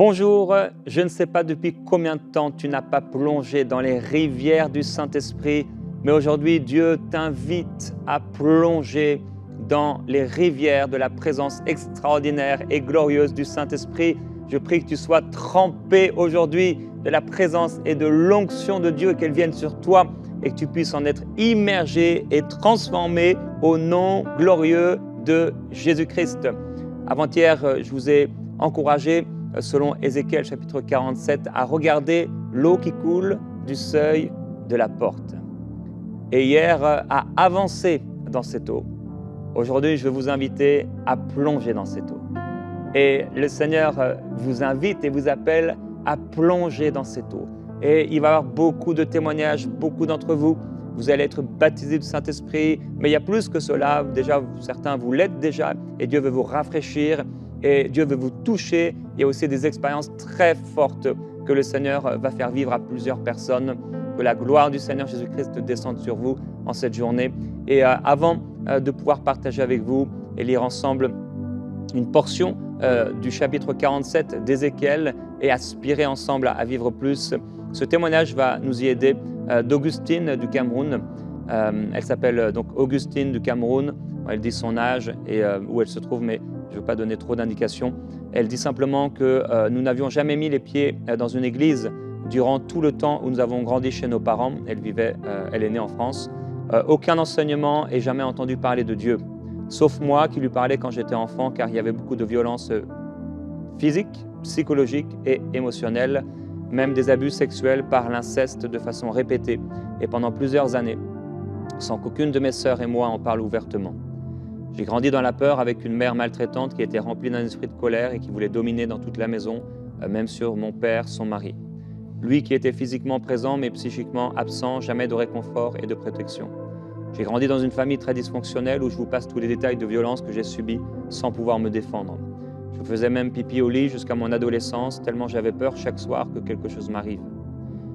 Bonjour, je ne sais pas depuis combien de temps tu n'as pas plongé dans les rivières du Saint-Esprit, mais aujourd'hui Dieu t'invite à plonger dans les rivières de la présence extraordinaire et glorieuse du Saint-Esprit. Je prie que tu sois trempé aujourd'hui de la présence et de l'onction de Dieu et qu'elle vienne sur toi et que tu puisses en être immergé et transformé au nom glorieux de Jésus-Christ. Avant-hier, je vous ai encouragé selon Ézéchiel chapitre 47, à regarder l'eau qui coule du seuil de la porte. Et hier, à avancer dans cette eau. Aujourd'hui, je vais vous inviter à plonger dans cette eau. Et le Seigneur vous invite et vous appelle à plonger dans cette eau. Et il va y avoir beaucoup de témoignages, beaucoup d'entre vous. Vous allez être baptisés du Saint-Esprit, mais il y a plus que cela. Déjà, certains vous l'êtes déjà, et Dieu veut vous rafraîchir. Et Dieu veut vous toucher. Il y a aussi des expériences très fortes que le Seigneur va faire vivre à plusieurs personnes. Que la gloire du Seigneur Jésus-Christ descende sur vous en cette journée. Et avant de pouvoir partager avec vous et lire ensemble une portion du chapitre 47 d'Ézéchiel et aspirer ensemble à vivre plus, ce témoignage va nous y aider d'Augustine du Cameroun. Elle s'appelle donc Augustine du Cameroun. Elle dit son âge et où elle se trouve, mais je ne veux pas donner trop d'indications. Elle dit simplement que nous n'avions jamais mis les pieds dans une église durant tout le temps où nous avons grandi chez nos parents. Elle est née en France. Aucun enseignement et jamais entendu parler de Dieu. Sauf moi qui lui parlais quand j'étais enfant, car il y avait beaucoup de violences physiques, psychologiques et émotionnelles, même des abus sexuels par l'inceste de façon répétée et pendant plusieurs années, sans qu'aucune de mes sœurs et moi en parle ouvertement. J'ai grandi dans la peur avec une mère maltraitante qui était remplie d'un esprit de colère et qui voulait dominer dans toute la maison, même sur mon père, son mari. Lui qui était physiquement présent mais psychiquement absent, jamais de réconfort et de protection. J'ai grandi dans une famille très dysfonctionnelle où je vous passe tous les détails de violences que j'ai subies sans pouvoir me défendre. Je faisais même pipi au lit jusqu'à mon adolescence, tellement j'avais peur chaque soir que quelque chose m'arrive.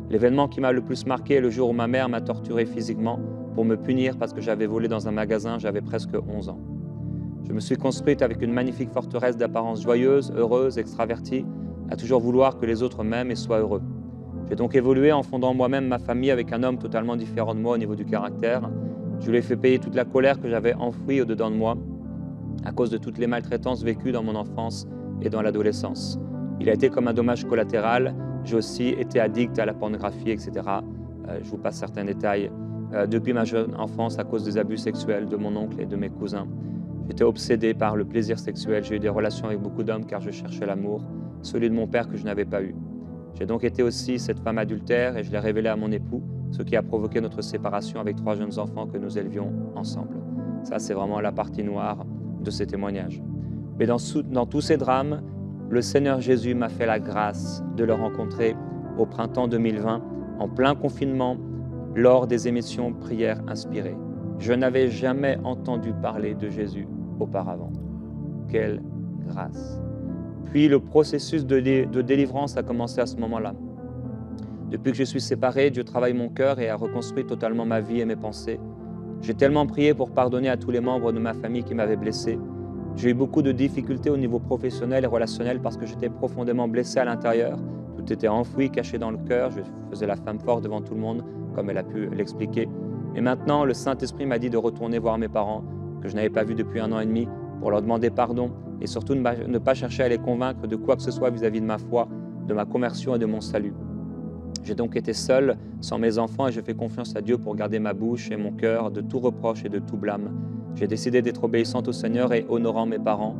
L'événement qui m'a le plus marqué est le jour où ma mère m'a torturé physiquement pour me punir parce que j'avais volé dans un magasin, j'avais presque 11 ans. Je me suis construite avec une magnifique forteresse d'apparence joyeuse, heureuse, extravertie, à toujours vouloir que les autres m'aiment et soient heureux. J'ai donc évolué en fondant moi-même ma famille avec un homme totalement différent de moi au niveau du caractère. Je lui ai fait payer toute la colère que j'avais enfouie au-dedans de moi à cause de toutes les maltraitances vécues dans mon enfance et dans l'adolescence. Il a été comme un dommage collatéral. J'ai aussi été addict à la pornographie, etc. Je vous passe certains détails. Depuis ma jeune enfance, à cause des abus sexuels de mon oncle et de mes cousins, j'étais obsédé par le plaisir sexuel. J'ai eu des relations avec beaucoup d'hommes car je cherchais l'amour, celui de mon père que je n'avais pas eu. J'ai donc été aussi cette femme adultère et je l'ai révélé à mon époux, ce qui a provoqué notre séparation avec 3 jeunes enfants que nous élevions ensemble. Ça, c'est vraiment la partie noire de ces témoignages. Mais dans tous ces drames, le Seigneur Jésus m'a fait la grâce de le rencontrer au printemps 2020, en plein confinement, lors des émissions Prières inspirées. Je n'avais jamais entendu parler de Jésus auparavant. Quelle grâce! Puis le processus de délivrance a commencé à ce moment-là. Depuis que je suis séparé, Dieu travaille mon cœur et a reconstruit totalement ma vie et mes pensées. J'ai tellement prié pour pardonner à tous les membres de ma famille qui m'avaient blessé. J'ai eu beaucoup de difficultés au niveau professionnel et relationnel parce que j'étais profondément blessé à l'intérieur. Tout était enfoui, caché dans le cœur. Je faisais la femme forte devant tout le monde, comme elle a pu l'expliquer. Et maintenant, le Saint-Esprit m'a dit de retourner voir mes parents, que je n'avais pas vus depuis 1 an et demi, pour leur demander pardon et surtout ne pas chercher à les convaincre de quoi que ce soit vis-à-vis de ma foi, de ma conversion et de mon salut. J'ai donc été seul, sans mes enfants, et je fais confiance à Dieu pour garder ma bouche et mon cœur de tout reproche et de tout blâme. J'ai décidé d'être obéissante au Seigneur et honorant mes parents.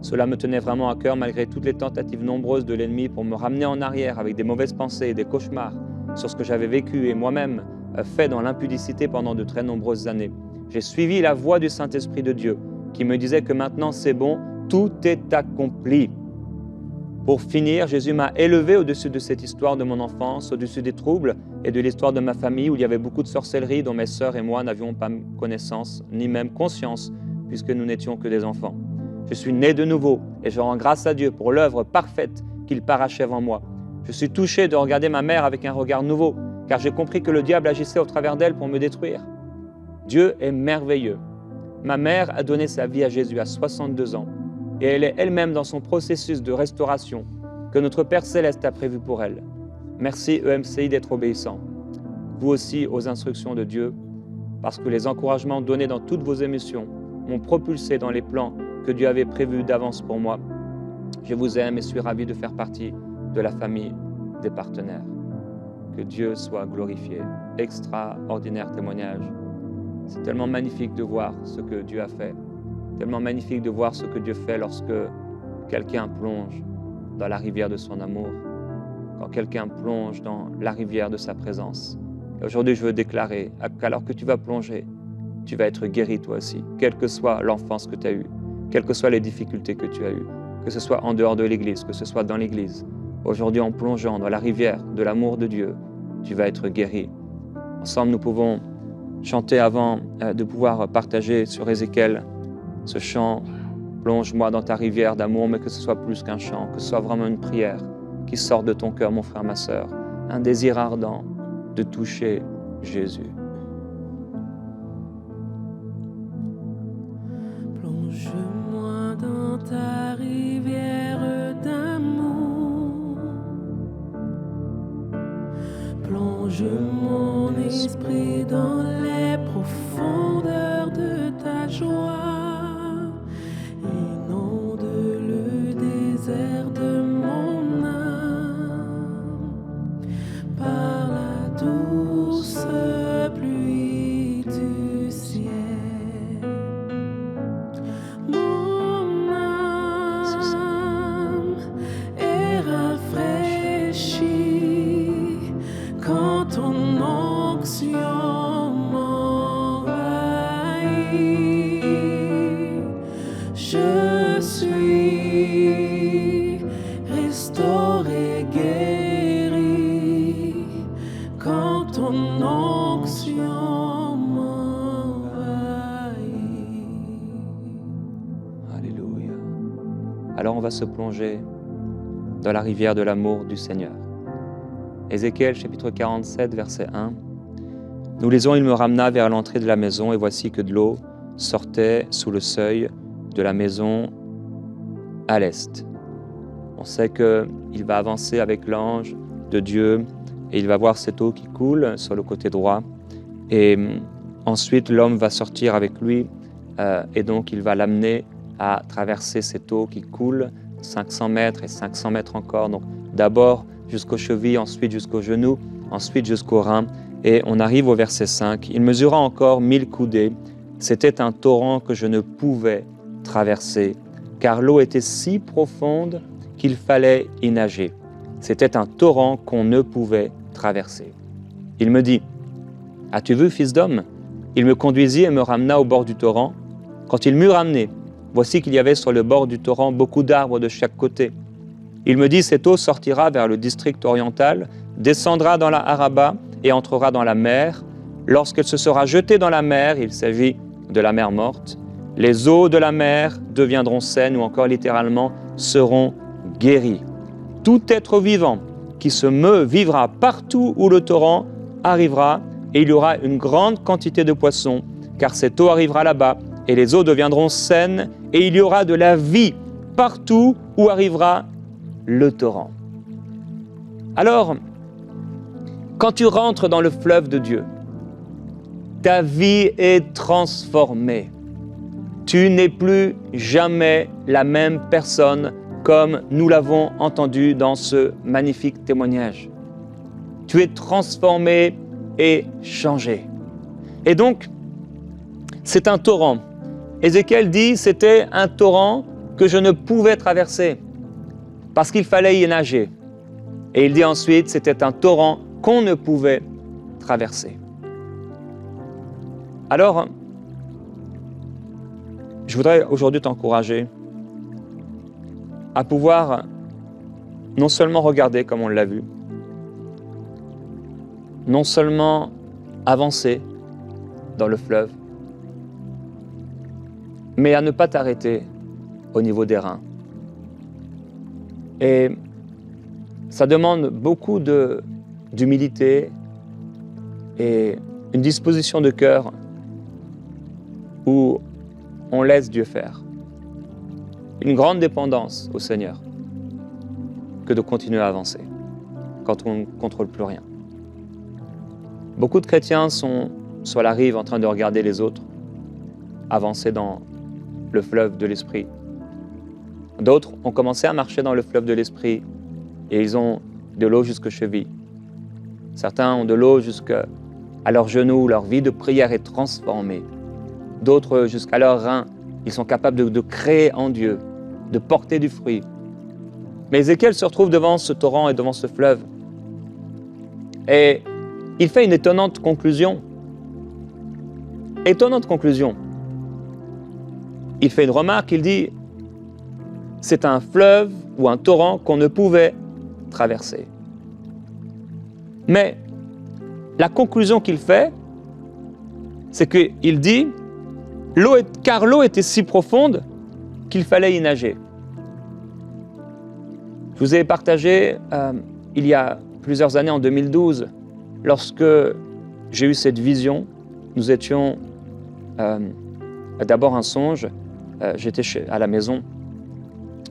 Cela me tenait vraiment à cœur malgré toutes les tentatives nombreuses de l'ennemi pour me ramener en arrière avec des mauvaises pensées et des cauchemars sur ce que j'avais vécu et moi-même fait dans l'impudicité pendant de très nombreuses années. J'ai suivi la voix du Saint-Esprit de Dieu qui me disait que maintenant c'est bon, tout est accompli. Pour finir, Jésus m'a élevé au-dessus de cette histoire de mon enfance, au-dessus des troubles et de l'histoire de ma famille où il y avait beaucoup de sorcellerie dont mes sœurs et moi n'avions pas connaissance, ni même conscience, puisque nous n'étions que des enfants. Je suis né de nouveau et je rends grâce à Dieu pour l'œuvre parfaite qu'il parachève en moi. Je suis touché de regarder ma mère avec un regard nouveau, car j'ai compris que le diable agissait au travers d'elle pour me détruire. Dieu est merveilleux. Ma mère a donné sa vie à Jésus à 62 ans et elle est elle-même dans son processus de restauration. que notre Père Céleste a prévues pour elle. Merci EMCI d'être obéissant. Vous aussi aux instructions de Dieu, parce que les encouragements donnés dans toutes vos émissions m'ont propulsé dans les plans que Dieu avait prévus d'avance pour moi. Je vous aime et suis ravi de faire partie de la famille des partenaires. Que Dieu soit glorifié. Extraordinaire témoignage. C'est tellement magnifique de voir ce que Dieu a fait. Tellement magnifique de voir ce que Dieu fait lorsque quelqu'un plonge dans la rivière de son amour, quand quelqu'un plonge dans la rivière de sa présence. Et aujourd'hui, je veux déclarer qu'alors que tu vas plonger, tu vas être guéri toi aussi, quelle que soit l'enfance que tu as eue, quelles que soient les difficultés que tu as eues, que ce soit en dehors de l'Église, que ce soit dans l'Église. Aujourd'hui, en plongeant dans la rivière de l'amour de Dieu, tu vas être guéri. Ensemble, nous pouvons chanter avant de pouvoir partager sur Ézéchiel ce chant « Plonge-moi dans ta rivière d'amour », mais que ce soit plus qu'un chant, que ce soit vraiment une prière qui sort de ton cœur, mon frère, ma sœur, un désir ardent de toucher Jésus. Plonge-moi dans ta rivière d'amour, plonge mon esprit dans les profondeurs de ta joie, inonde le désert de mon âme par la douce pluie du ciel. Mon âme est rafraîchie quand ton onction m'envahit. Je suis restauré, guéri quand ton onction m'envahit. Alléluia. Alors on va se plonger dans la rivière de l'amour du Seigneur. Ézéchiel chapitre 47, verset 1. Nous lisons « Il me ramena vers l'entrée de la maison, et voici que de l'eau sortait sous le seuil de la maison à l'est. » On sait qu'il va avancer avec l'ange de Dieu, et il va voir cette eau qui coule sur le côté droit. Et ensuite, l'homme va sortir avec lui, et donc il va l'amener à traverser cette eau qui coule, 500 mètres et 500 mètres encore. Donc d'abord jusqu'aux chevilles, ensuite jusqu'aux genoux, ensuite jusqu'aux reins. Et on arrive au verset 5. « Il mesura encore 1000 coudées. C'était un torrent que je ne pouvais traverser, car l'eau était si profonde qu'il fallait y nager. C'était un torrent qu'on ne pouvait traverser. Il me dit, « As-tu vu, fils d'homme ?» Il me conduisit et me ramena au bord du torrent. Quand il m'eut ramené, voici qu'il y avait sur le bord du torrent beaucoup d'arbres de chaque côté. Il me dit, « Cette eau sortira vers le district oriental, descendra dans la Araba et entrera dans la mer. Lorsqu'elle se sera jetée dans la mer, il s'agit de la mer morte, les eaux de la mer deviendront saines, ou encore littéralement seront guéries. Tout être vivant qui se meut vivra partout où le torrent arrivera, et il y aura une grande quantité de poissons, car cette eau arrivera là-bas, et les eaux deviendront saines, et il y aura de la vie partout où arrivera le torrent. » Alors, quand tu rentres dans le fleuve de Dieu, ta vie est transformée. Tu n'es plus jamais la même personne comme nous l'avons entendu dans ce magnifique témoignage. Tu es transformé et changé. Et donc, c'est un torrent. Ézéchiel dit, c'était un torrent que je ne pouvais traverser parce qu'il fallait y nager. Et il dit ensuite, c'était un torrent qu'on ne pouvait traverser. Alors, je voudrais aujourd'hui t'encourager à pouvoir non seulement regarder comme on l'a vu, non seulement avancer dans le fleuve, mais à ne pas t'arrêter au niveau des reins. Et ça demande beaucoup d'humilité et une disposition de cœur où on laisse Dieu faire. Une grande dépendance au Seigneur. que de continuer à avancer quand on ne contrôle plus rien. Beaucoup de chrétiens sont sur la rive en train de regarder les autres avancer dans le fleuve de l'esprit. D'autres ont commencé à marcher dans le fleuve de l'esprit et ils ont de l'eau jusqu'aux chevilles. Certains ont de l'eau jusqu'à leurs genoux, leur vie de prière est transformée. D'autres jusqu'à leurs reins, ils sont capables de créer en Dieu, de porter du fruit. Mais Ézéchiel se retrouve devant ce torrent et devant ce fleuve. Et il fait une étonnante conclusion. Étonnante conclusion. Il fait une remarque, il dit « C'est un fleuve ou un torrent qu'on ne pouvait traverser. » Mais la conclusion qu'il fait, c'est qu'il dit « Car l'eau était si profonde qu'il fallait y nager. » Je vous ai partagé il y a plusieurs années, en 2012, lorsque j'ai eu cette vision. Nous étions d'abord un songe. J'étais à la maison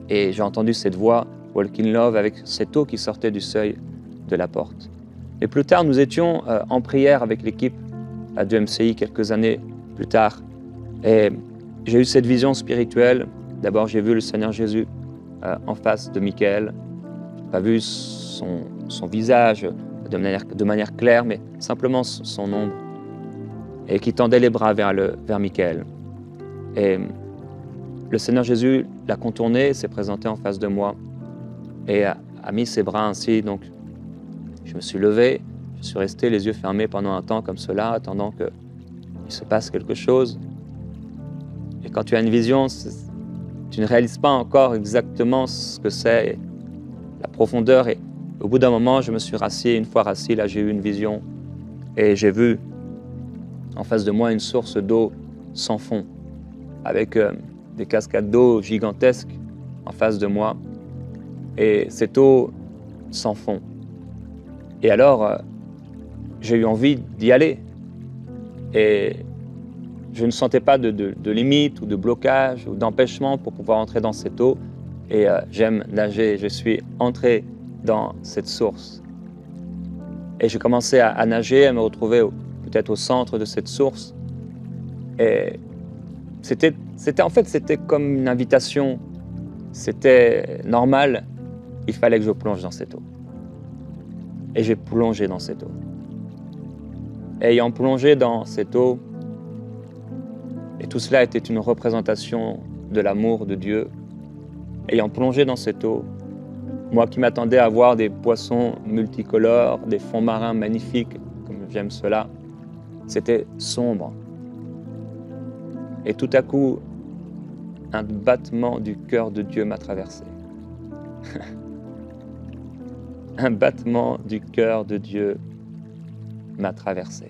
et j'ai entendu cette voix, Walk in Love, avec cette eau qui sortait du seuil de la porte. Et plus tard, nous étions en prière avec l'équipe de MCI quelques années plus tard. Et j'ai eu cette vision spirituelle. D'abord, j'ai vu le Seigneur Jésus en face de Michael. Je n'ai pas vu son visage de manière claire, mais simplement son ombre. Et qui tendait les bras vers Michael. Et le Seigneur Jésus l'a contourné, s'est présenté en face de moi et a mis ses bras ainsi. Donc, je me suis levé, je suis resté les yeux fermés pendant un temps comme cela, attendant qu'il se passe quelque chose. Et quand tu as une vision, tu ne réalises pas encore exactement ce que c'est, la profondeur. Et au bout d'un moment, je me suis rassis. Une fois rassis, là, j'ai eu une vision et j'ai vu en face de moi une source d'eau sans fond, avec des cascades d'eau gigantesques en face de moi, et cette eau sans fond. Et alors, j'ai eu envie d'y aller, et je ne sentais pas de limite ou de blocage ou d'empêchement pour pouvoir entrer dans cette eau, et j'aime nager, je suis entré dans cette source. Et j'ai commencé à nager, à me retrouver peut-être au centre de cette source, et c'était comme une invitation, c'était normal, il fallait que je plonge dans cette eau. Et j'ai plongé dans cette eau. Ayant plongé dans cette eau, et tout cela était une représentation de l'amour de Dieu, ayant plongé dans cette eau, moi qui m'attendais à voir des poissons multicolores, des fonds marins magnifiques, comme j'aime cela, c'était sombre. Et tout à coup, un battement du cœur de Dieu m'a traversé. Un battement du cœur de Dieu m'a traversé.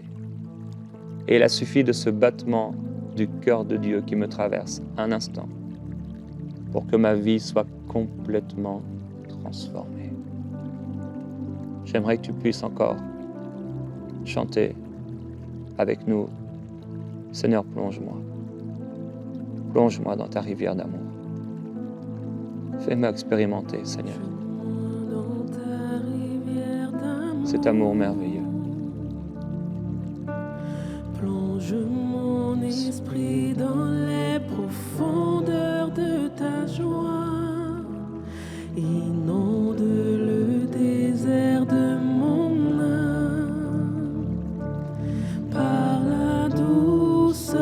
Et il a suffi de ce battement du cœur de Dieu qui me traverse un instant pour que ma vie soit complètement transformée. J'aimerais que tu puisses encore chanter avec nous. Seigneur, plonge-moi. Plonge-moi dans ta rivière d'amour. Fais-moi expérimenter, Seigneur, cet amour merveilleux. Plonge mon esprit dans les profondeurs de ta joie. Inonde le désert de mon âme par la douce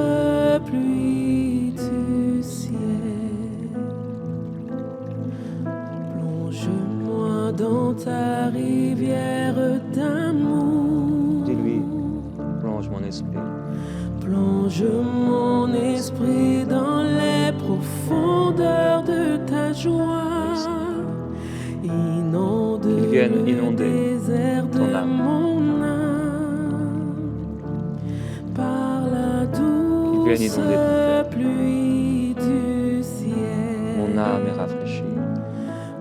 pluie du ciel. Plonge-moi dans ta rivière d'amour. Dis-lui, plonge mon esprit. Plonge mon esprit dans les profondeurs de ta joie. Inonde le désert de mon âme par la douce pluie du ciel. Mon âme est rafraîchie.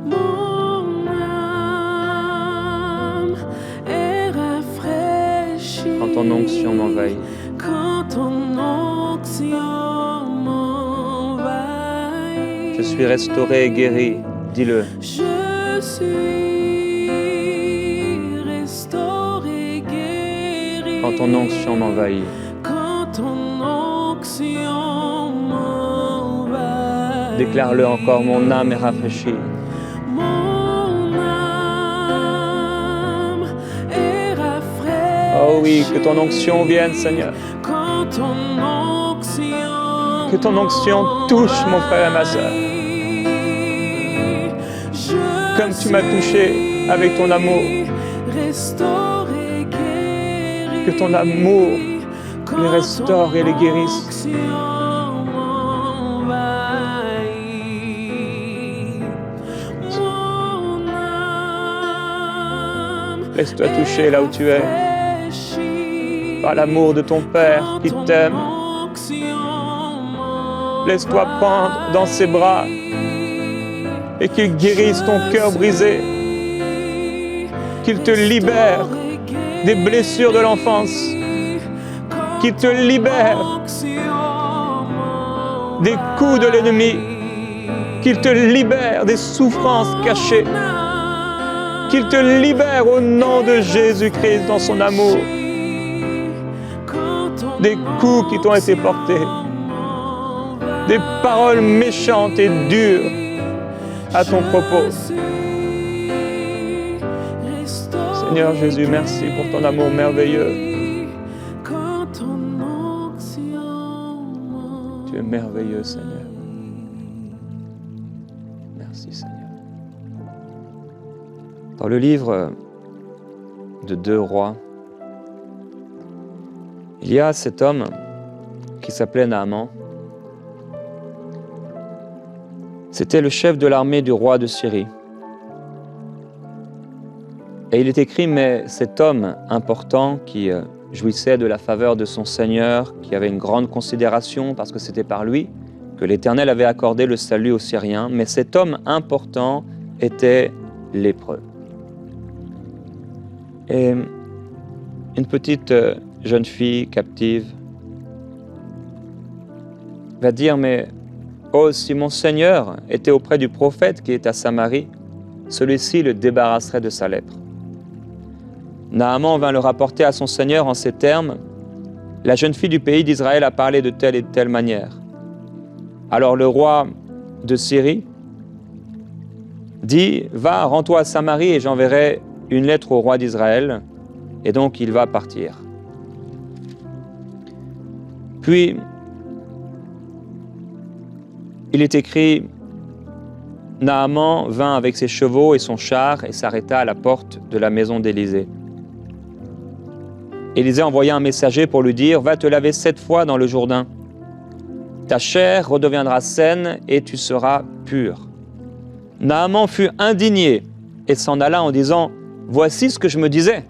Mon âme est rafraîchie. Quand ton onction m'envahit. Quand ton onction m'envahit. Je suis restauré et guéri. Dis-le. Je suis restauré, guéri. Quand ton onction m'envahit. Quand ton onction m'envahit. Déclare-le encore, mon âme est rafraîchie. Mon âme est rafraîchie. Oh oui, que ton onction vienne, Seigneur. Quand ton onction Que ton onction touche mon frère et ma sœur. Comme tu m'as touché avec ton amour. Restauré, guéri. Que ton amour les restaure et les guérisse. Laisse-toi toucher là où tu es, par l'amour de ton Père qui t'aime. Laisse-toi prendre dans ses bras et qu'il guérisse ton cœur brisé, qu'il te libère des blessures de l'enfance, qu'il te libère des coups de l'ennemi, qu'il te libère des souffrances cachées, qu'il te libère au nom de Jésus-Christ dans son amour, des coups qui t'ont été portés, des paroles méchantes et dures à ton propos. Seigneur Jésus, merci pour ton amour merveilleux. Tu es merveilleux, Seigneur. Merci, Seigneur. Dans le livre de 2 Rois, il y a cet homme qui s'appelait Naaman. C'était le chef de l'armée du roi de Syrie. Et il est écrit, mais cet homme important qui jouissait de la faveur de son Seigneur, qui avait une grande considération parce que c'était par lui que l'Éternel avait accordé le salut aux Syriens, mais cet homme important était lépreux. Et une petite jeune fille captive va dire, mais oh, si mon Seigneur était auprès du prophète qui est à Samarie, celui-ci le débarrasserait de sa lèpre. Naaman vint le rapporter à son Seigneur en ces termes, la jeune fille du pays d'Israël a parlé de telle et de telle manière. Alors le roi de Syrie dit, va, rends-toi à Samarie et j'enverrai une lettre au roi d'Israël. Et donc il va partir. Puis, il est écrit, Naaman vint avec ses chevaux et son char et s'arrêta à la porte de la maison d'Élisée. Élisée envoya un messager pour lui dire, va te laver 7 fois dans le Jourdain. Ta chair redeviendra saine et tu seras pur. Naaman fut indigné et s'en alla en disant, voici ce que je me disais.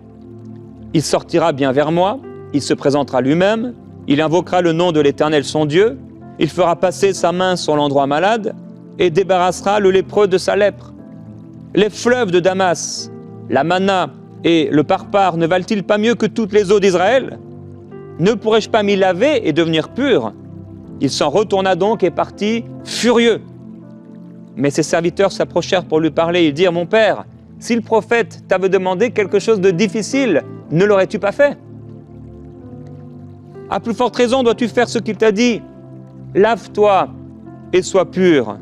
Il sortira bien vers moi, il se présentera lui-même, il invoquera le nom de l'Éternel son Dieu, il fera passer sa main sur l'endroit malade et débarrassera le lépreux de sa lèpre. Les fleuves de Damas, la Mana et le Parpar ne valent-ils pas mieux que toutes les eaux d'Israël? Ne pourrais-je pas m'y laver et devenir pur? Il s'en retourna donc et partit furieux. Mais ses serviteurs s'approchèrent pour lui parler. Ils dirent, mon père, si le prophète t'avait demandé quelque chose de difficile, ne l'aurais-tu pas fait? À plus forte raison dois-tu faire ce qu'il t'a dit. Lave-toi et sois pur.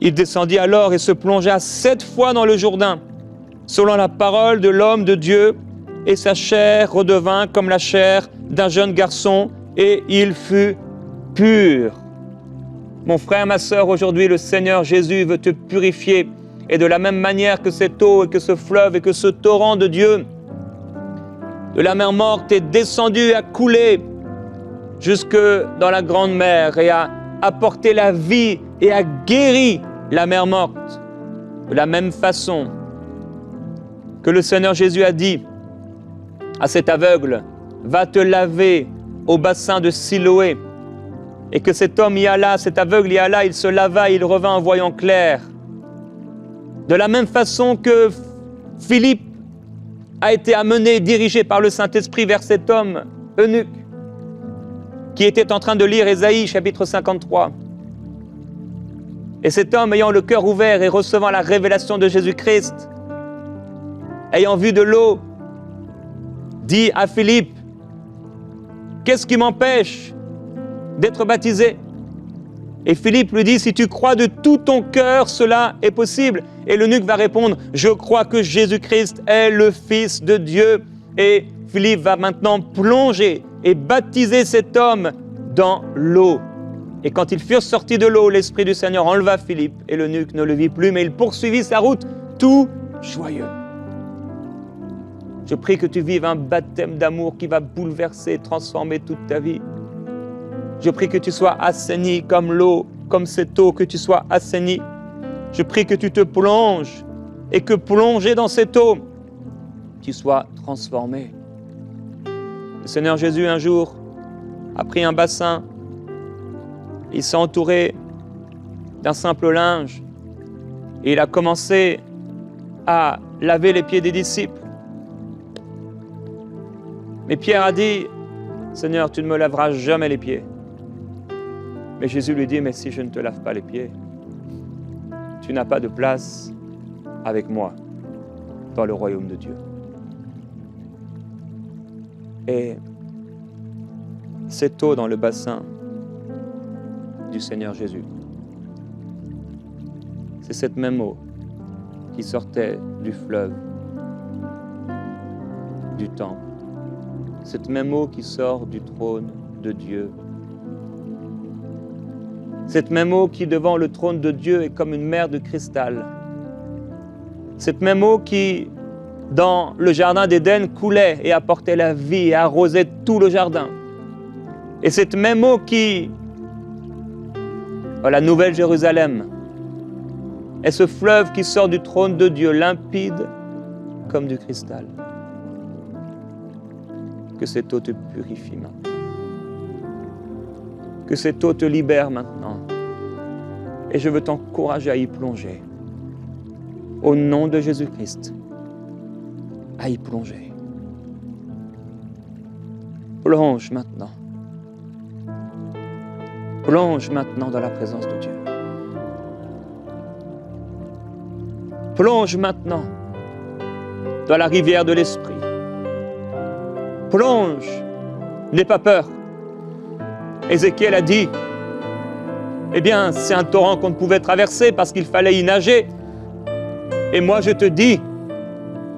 Il descendit alors et se plongea 7 fois dans le Jourdain, selon la parole de l'homme de Dieu, et sa chair redevint comme la chair d'un jeune garçon, et il fut pur. Mon frère, ma sœur, aujourd'hui, le Seigneur Jésus veut te purifier, et de la même manière que cette eau, et que ce fleuve, et que ce torrent de Dieu, de la mer morte, est descendu et a coulé jusque dans la grande mer, et a apporté la vie, et a guéri la mer morte. De la même façon que le Seigneur Jésus a dit à cet aveugle, va te laver au bassin de Siloé, et que cet homme y alla, cet aveugle y alla, il se lava, il revint en voyant clair. De la même façon que Philippe a été amené, dirigé par le Saint-Esprit vers cet homme eunuque, qui était en train de lire Ésaïe, chapitre 53. Et cet homme, ayant le cœur ouvert et recevant la révélation de Jésus-Christ, ayant vu de l'eau, dit à Philippe, « Qu'est-ce qui m'empêche d'être baptisé ?» Et Philippe lui dit, « Si tu crois de tout ton cœur, cela est possible. » Et l'eunuque va répondre, « Je crois que Jésus-Christ est le Fils de Dieu. » Et Philippe va maintenant plonger et baptiser cet homme dans l'eau. Et quand ils furent sortis de l'eau, l'Esprit du Seigneur enleva Philippe et l'eunuque ne le vit plus, mais il poursuivit sa route tout joyeux. Je prie que tu vives un baptême d'amour qui va bouleverser, transformer toute ta vie. Je prie que tu sois assaini comme l'eau, comme cette eau, que tu sois assaini. Je prie que tu te plonges et que plongé dans cette eau, tu sois transformé. Le Seigneur Jésus, un jour, a pris un bassin. Il s'est entouré d'un simple linge et il a commencé à laver les pieds des disciples. Mais Pierre a dit, « Seigneur, tu ne me laveras jamais les pieds. » Mais Jésus lui dit, « Mais si je ne te lave pas les pieds, tu n'as pas de place avec moi dans le royaume de Dieu. » Et cette eau dans le bassin du Seigneur Jésus, c'est cette même eau qui sortait du fleuve, du temple. Cette même eau qui sort du trône de Dieu. Cette même eau qui, devant le trône de Dieu, est comme une mer de cristal. Cette même eau qui, dans le jardin d'Éden, coulait et apportait la vie et arrosait tout le jardin. Et cette même eau qui, dans la Nouvelle Jérusalem, est ce fleuve qui sort du trône de Dieu, limpide comme du cristal. Que cette eau te purifie maintenant. Que cette eau te libère maintenant. Et je veux t'encourager à y plonger. Au nom de Jésus-Christ, à y plonger. Plonge maintenant. Plonge maintenant dans la présence de Dieu. Plonge maintenant dans la rivière de l'Esprit. Plonge, n'aie pas peur. Ézéchiel a dit, eh bien, c'est un torrent qu'on ne pouvait traverser parce qu'il fallait y nager. Et moi, je te dis,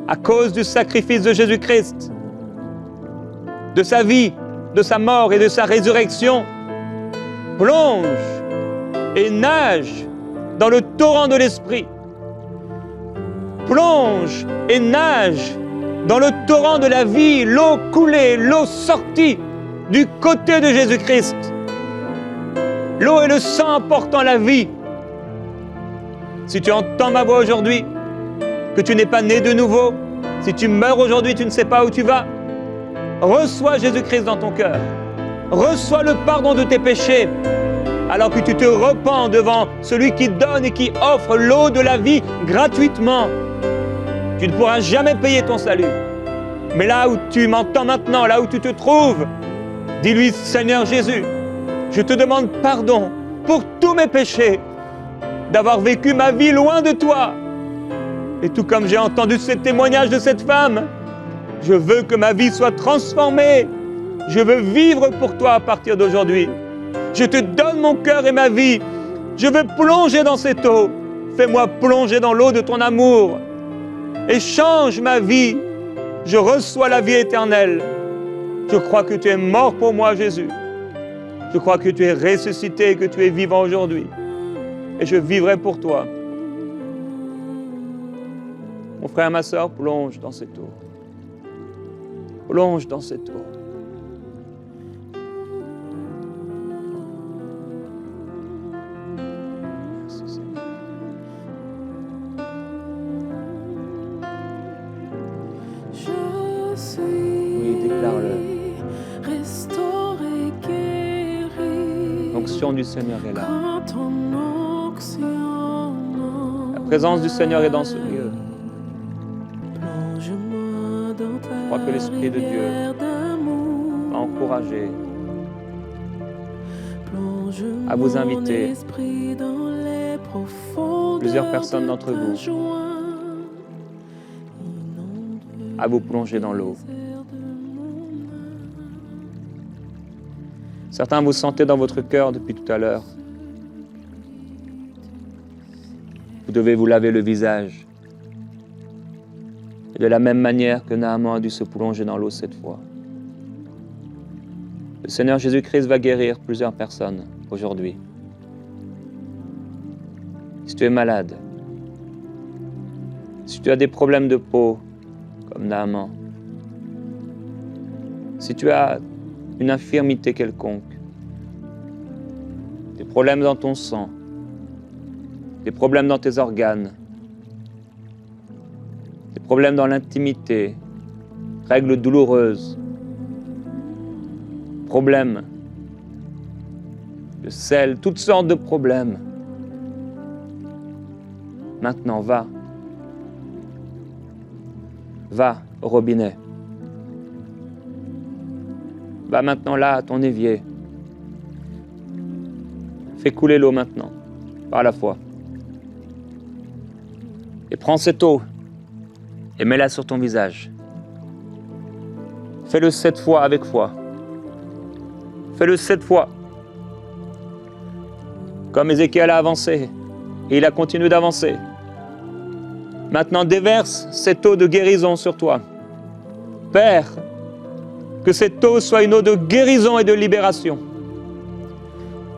à cause du sacrifice de Jésus-Christ, de sa vie, de sa mort et de sa résurrection, plonge et nage dans le torrent de l'Esprit. Plonge et nage dans le torrent de la vie, l'eau coulée, l'eau sortie du côté de Jésus-Christ. L'eau et le sang apportant la vie. Si tu entends ma voix aujourd'hui, que tu n'es pas né de nouveau, si tu meurs aujourd'hui, tu ne sais pas où tu vas, reçois Jésus-Christ dans ton cœur. Reçois le pardon de tes péchés, alors que tu te repens devant celui qui donne et qui offre l'eau de la vie gratuitement. Tu ne pourras jamais payer ton salut. Mais là où tu m'entends maintenant, là où tu te trouves, dis-lui, Seigneur Jésus, je te demande pardon pour tous mes péchés, d'avoir vécu ma vie loin de toi. Et tout comme j'ai entendu ce témoignage de cette femme, je veux que ma vie soit transformée. Je veux vivre pour toi à partir d'aujourd'hui. Je te donne mon cœur et ma vie. Je veux plonger dans cette eau. Fais-moi plonger dans l'eau de ton amour. Et change ma vie. Je reçois la vie éternelle. Je crois que tu es mort pour moi, Jésus. Je crois que tu es ressuscité et que tu es vivant aujourd'hui. Et je vivrai pour toi. Mon frère, ma sœur, plonge dans cette eau. Plonge dans cette eau. Merci, Seigneur. Je suis Oui, déclare-le. restauré, guéri. L'onction du Seigneur est là. Quand ton onction La présence du Seigneur est dans ce lieu. plonge-moi dans ta Je crois que l'Esprit de Dieu rivière d'amour. va encourager Plonge à vous mon inviter esprit dans l'air Plusieurs personnes d'entre vous à vous plonger dans l'eau. Certains vous sentez dans votre cœur depuis tout à l'heure. Vous devez vous laver le visage. Et de la même manière que Naaman a dû se plonger dans l'eau cette fois. Le Seigneur Jésus-Christ va guérir plusieurs personnes aujourd'hui. Si tu es malade, si tu as des problèmes de peau, comme Naaman, si tu as une infirmité quelconque, des problèmes dans ton sang, des problèmes dans tes organes, des problèmes dans l'intimité, règles douloureuses, problèmes de sel, toutes sortes de problèmes. Maintenant, va au robinet. Va maintenant là à ton évier. Fais couler l'eau maintenant, par la foi. Et prends cette eau et mets-la sur ton visage. Fais-le 7 fois avec foi. Fais-le 7 fois. Comme Ézéchiel a avancé, et il a continué d'avancer. Maintenant, déverse cette eau de guérison sur toi. Père, que cette eau soit une eau de guérison et de libération.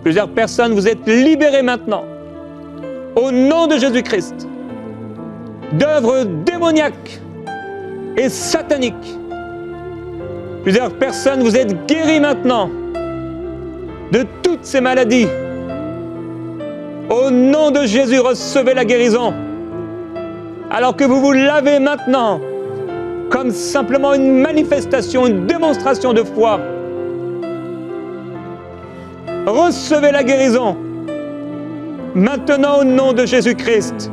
Plusieurs personnes, vous êtes libérées maintenant, au nom de Jésus-Christ, d'œuvres démoniaques et sataniques. Plusieurs personnes, vous êtes guéries maintenant de toutes ces maladies. Au nom de Jésus, recevez la guérison. Alors que vous vous lavez maintenant, comme simplement une manifestation, une démonstration de foi. Recevez la guérison. Maintenant, au nom de Jésus-Christ,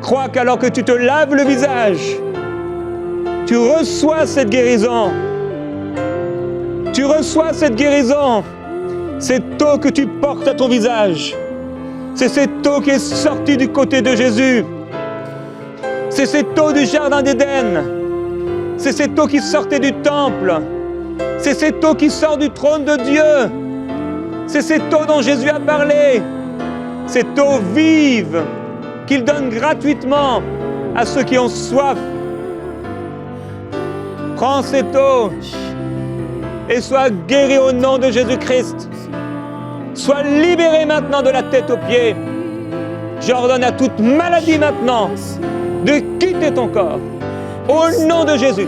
crois qu'alors que tu te laves le visage, tu reçois cette guérison. Tu reçois cette guérison. Cette eau que tu portes à ton visage, c'est cette eau qui est sortie du côté de Jésus. C'est cette eau du jardin d'Éden. C'est cette eau qui sortait du temple. C'est cette eau qui sort du trône de Dieu. C'est cette eau dont Jésus a parlé. Cette eau vive qu'il donne gratuitement à ceux qui ont soif. Prends cette eau et sois guéri au nom de Jésus-Christ. Sois libéré maintenant de la tête aux pieds. J'ordonne à toute maladie maintenant de quitter ton corps. Au nom de Jésus,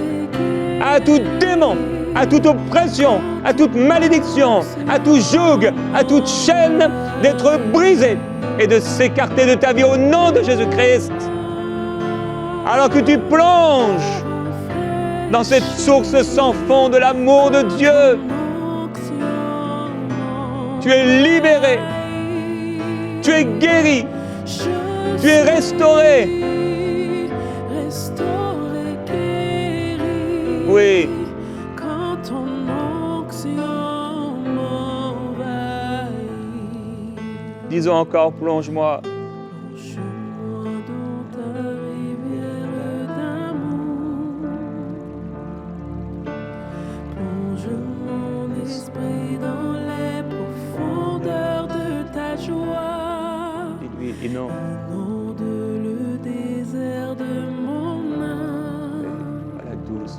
à tout démon, à toute oppression, à toute malédiction, à tout joug, à toute chaîne, d'être brisée et de s'écarter de ta vie au nom de Jésus-Christ. Alors que tu plonges dans cette source sans fond de l'amour de Dieu, tu es libéré, tu es guéri, tu es restauré. Oui. Quand ton onction m'envahit, Disons encore, plonge-moi. plonge-moi dans ta rivière d'amour. Plonge mon esprit dans les profondeurs de ta joie. Dis-lui, inonde. Inonde le désert de mon âme. À la douce.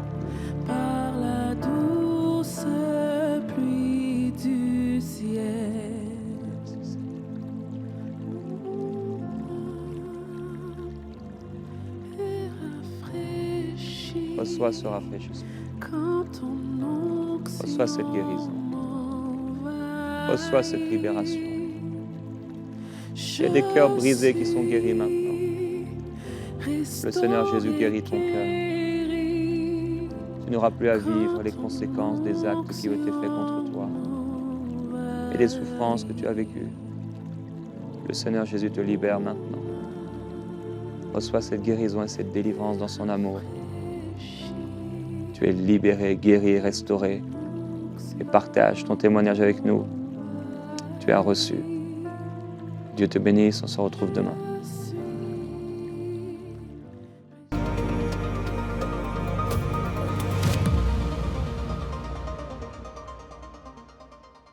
Par la douce pluie du ciel. Et rafraîchis. Reçois ce rafraîchissement. Quand ton onction Reçois cette guérison. m'envahit. Reçois cette libération. Il y a des cœurs brisés qui sont guéris maintenant. Le Seigneur Jésus guérit ton cœur. Tu n'auras plus à vivre les conséquences des actes qui ont été faits contre toi et des souffrances que tu as vécues. Le Seigneur Jésus te libère maintenant. Reçois cette guérison et cette délivrance dans son amour. Tu es libéré, guéri, restauré. Et partage ton témoignage avec nous. Tu as reçu. Dieu te bénisse, on se retrouve demain.